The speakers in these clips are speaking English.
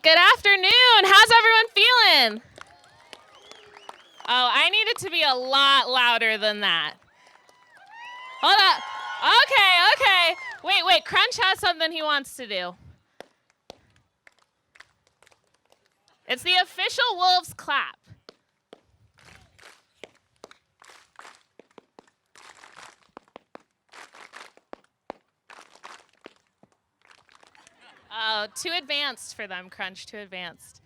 Good afternoon. How's everyone feeling? Oh, I need it to be a lot louder than that. Hold up. Okay. Wait. Crunch has something he wants to do. It's the official Wolves clap. Oh, too advanced for them, Crunch, too advanced.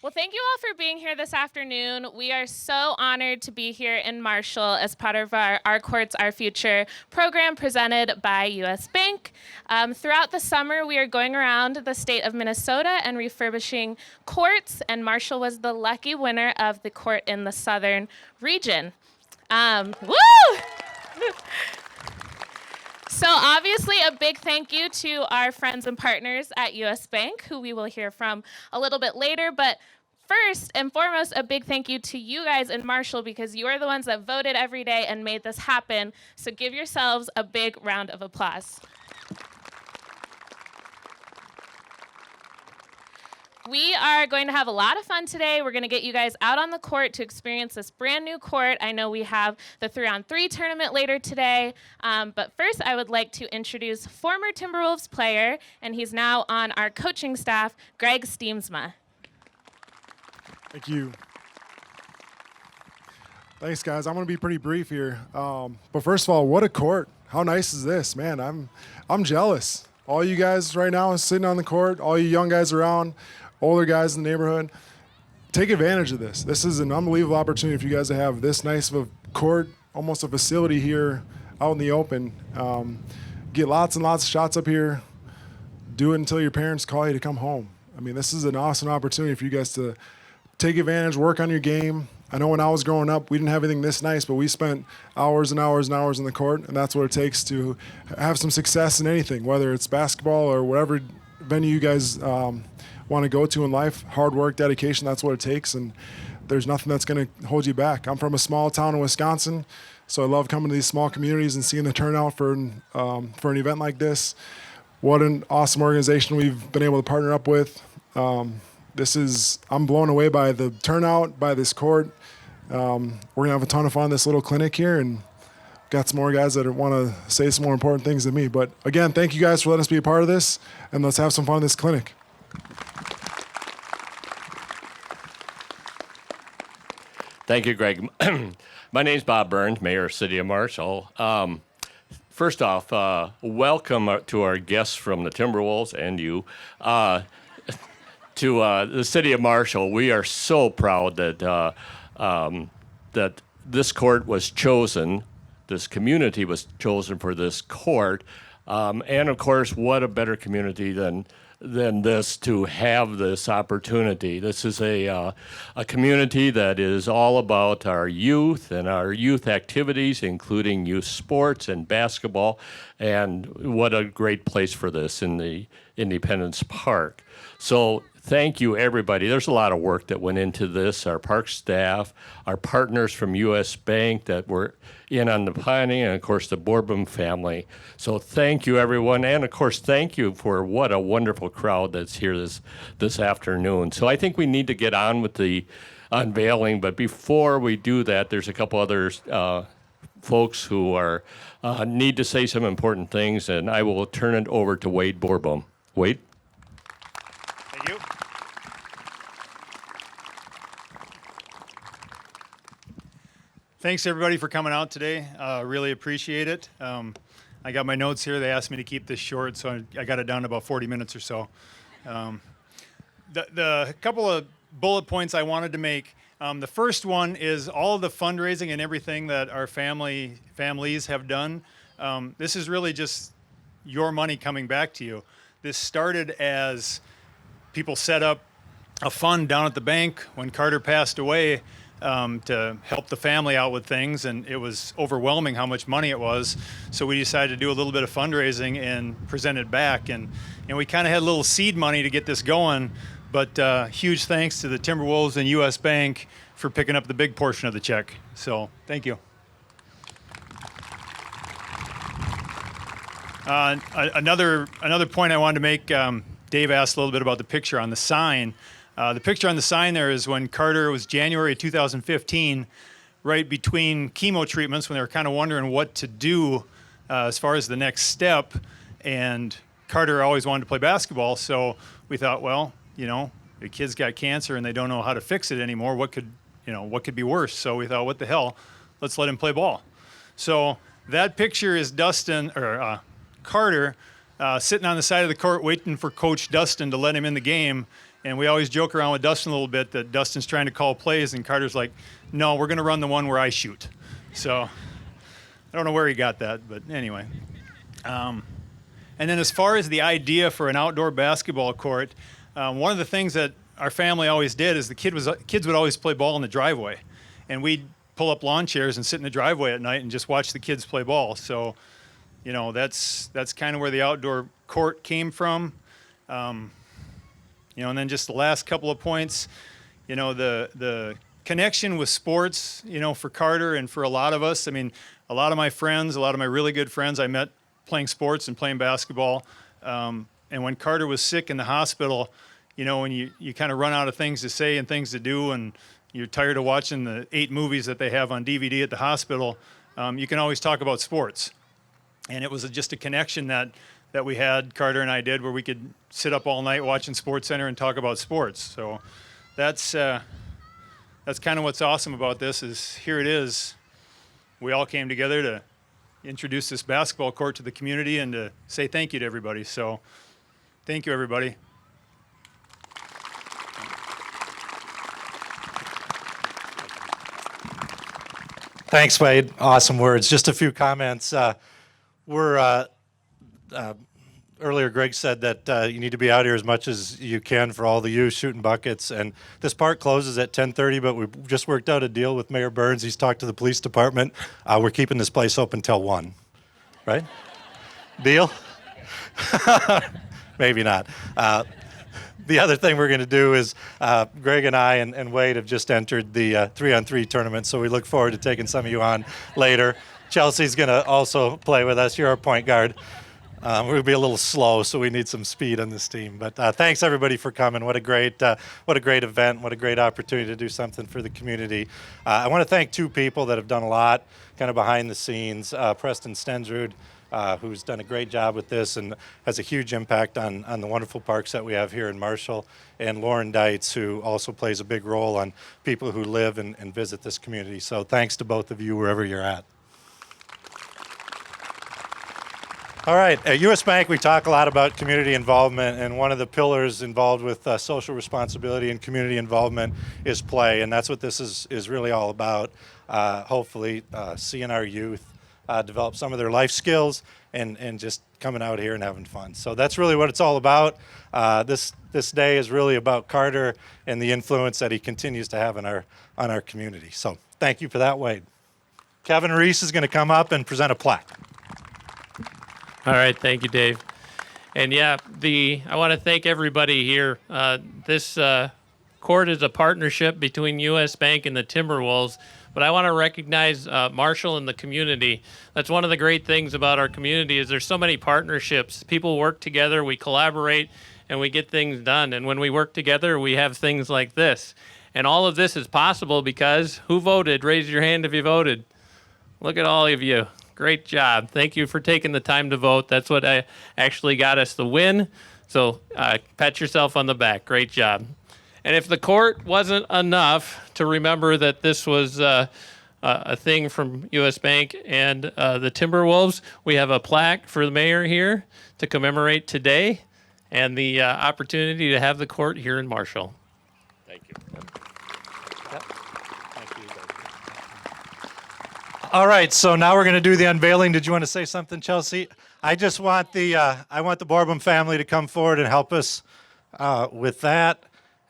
Well, thank you all for being here this afternoon. We are so honored to be here in Marshall as part of our Courts, Our Future program presented by U.S. Bank. Throughout the summer, we are going around the state of Minnesota and refurbishing courts, and Marshall was the lucky winner of the court in the southern region. Woo! So obviously a big thank you to our friends and partners at U.S. Bank, who we will hear from a little bit later. But first and foremost, a big thank you to you guys in Marshall, because you are the ones that voted every day and made this happen. So give yourselves a big round of applause. We are going to have a lot of fun today. We're going to get you guys out on the court to experience this brand new court. I know we have the 3-on-3 tournament later today. But first, I would like to introduce former Timberwolves player, and he's now on our coaching staff, Greg Steemsma. Thank you. Thanks, guys. I'm going to be pretty brief here. But first of all, what a court. How nice is this? Man, I'm jealous. All you guys right now sitting on the court, all you young guys around, older guys in the neighborhood, take advantage of this. This is an unbelievable opportunity for you guys to have this nice of a court, almost a facility here out in the open. Get lots and lots of shots up here. Do it until your parents call you to come home. I mean, this is an awesome opportunity for you guys to take advantage, work on your game. I know when I was growing up, we didn't have anything this nice, but we spent hours and hours and hours in the court, and that's what it takes to have some success in anything, whether it's basketball or whatever venue you guys want to go to in life. Hard work, dedication, that's what it takes, and there's nothing that's going to hold you back. I'm from a small town in Wisconsin, so I love coming to these small communities and seeing the turnout for an event like this. What an awesome organization we've been able to partner up with. I'm blown away by the turnout, by this court. We're going to have a ton of fun in this little clinic here, and got some more guys that want to say some more important things than me. But again, thank you guys for letting us be a part of this, and let's have some fun in this clinic. Thank you, Greg. My name's Bob Burns, Mayor of City of Marshall. First off, welcome to our guests from the Timberwolves and you. To the City of Marshall, we are so proud that that this court was chosen, this community was chosen for this court, and of course, what a better community than this to have this opportunity. This is a community that is all about our youth and our youth activities, including youth sports and basketball, and what a great place for this in the Independence Park. So thank you, everybody. There's a lot of work that went into this. Our park staff, our partners from U.S. Bank that were in on the planning, and, of course, the Borbum family. So thank you, everyone. And, of course, thank you for what a wonderful crowd that's here this afternoon. So I think we need to get on with the unveiling. But before we do that, there's a couple other folks who are need to say some important things, and I will turn it over to Wade Borbum. Wade? Thank you. Thanks, everybody, for coming out today. Really appreciate it. I got my notes here. They asked me to keep this short, so I got it down to about 40 minutes or so. The couple of bullet points I wanted to make. The first one is all of the fundraising and everything that our families have done. This is really just your money coming back to you. This started as people set up a fund down at the bank when Carter passed away to help the family out with things, and it was overwhelming how much money it was. So we decided to do a little bit of fundraising and present it back, and we kind of had a little seed money to get this going. But huge thanks to the Timberwolves and U.S. Bank for picking up the big portion of the check. So thank you. Another point I wanted to make. Dave asked a little bit about the picture on the sign. The picture on the sign there is when Carter was January 2015, right between chemo treatments when they were kind of wondering what to do as far as the next step. And Carter always wanted to play basketball, so we thought, well, the kid's got cancer and they don't know how to fix it anymore. What could be worse? So we thought, what the hell? Let's let him play ball. So that picture is Carter sitting on the side of the court waiting for Coach Dustin to let him in the game. And we always joke around with Dustin a little bit that Dustin's trying to call plays, and Carter's like, no, we're going to run the one where I shoot. So I don't know where he got that, but anyway. And then as far as the idea for an outdoor basketball court, one of the things that our family always did is the kids would always play ball in the driveway. And we'd pull up lawn chairs and sit in the driveway at night and just watch the kids play ball. So, that's kind of where the outdoor court came from. And then just the last couple of points, the connection with sports, for Carter and for a lot of us. I mean, a lot of my friends, a lot of my really good friends I met playing sports and playing basketball. And when Carter was sick in the hospital, when you kind of run out of things to say and things to do, and you're tired of watching the 8 movies that they have on DVD at the hospital, you can always talk about sports. And it was just a connection that we had, Carter and I did, where we could sit up all night watching SportsCenter and talk about sports. So that's kind of what's awesome about this is here it is. We all came together to introduce this basketball court to the community and to say thank you to everybody. So thank you, everybody. Thanks, Wade. Awesome words. Just a few comments. Earlier, Greg said that you need to be out here as much as you can for all the youth shooting buckets. And this park closes at 10:30, but we just worked out a deal with Mayor Burns. He's talked to the police department. We're keeping this place open till 1, right? Deal? Maybe not. The other thing we're going to do is Greg and I and Wade have just entered the 3-on-3 tournament, so we look forward to taking some of you on later. Chelsea's going to also play with us. You're our point guard. We're going to be a little slow, so we need some speed on this team. But thanks, everybody, for coming. What a great event. What a great opportunity to do something for the community. I want to thank 2 people that have done a lot kind of behind the scenes. Preston Stensrud, who's done a great job with this and has a huge impact on the wonderful parks that we have here in Marshall, and Lauren Deitz, who also plays a big role on people who live and visit this community. So thanks to both of you wherever you're at. All right, at U.S. Bank we talk a lot about community involvement, and one of the pillars involved with social responsibility and community involvement is play, and that's what this is really all about. Hopefully seeing our youth develop some of their life skills and just coming out here and having fun. So that's really what it's all about. This day is really about Carter and the influence that he continues to have on our community. So thank you for that, Wade. Kevin Reese is going to come up and present a plaque. All right, thank you, Dave. And yeah, I want to thank everybody here. This court is a partnership between U.S. Bank and the Timberwolves, but I want to recognize Marshall and the community. That's one of the great things about our community is there's so many partnerships. People work together, we collaborate, and we get things done. And when we work together, we have things like this. And all of this is possible because who voted? Raise your hand if you voted. Look at all of you. Great job. Thank you for taking the time to vote. That's what actually got us the win. So pat yourself on the back. Great job. And if the court wasn't enough to remember that this was a thing from U.S. Bank and the Timberwolves, we have a plaque for the mayor here to commemorate today and the opportunity to have the court here in Marshall. Thank you. All right, so now we're going to do the unveiling. Did you want to say something, Chelsea? I just want the Borbum family to come forward and help us with that.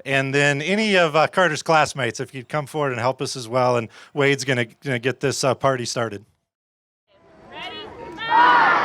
And then any of Carter's classmates, if you'd come forward and help us as well. And Wade's going to get this party started. Ready? 5,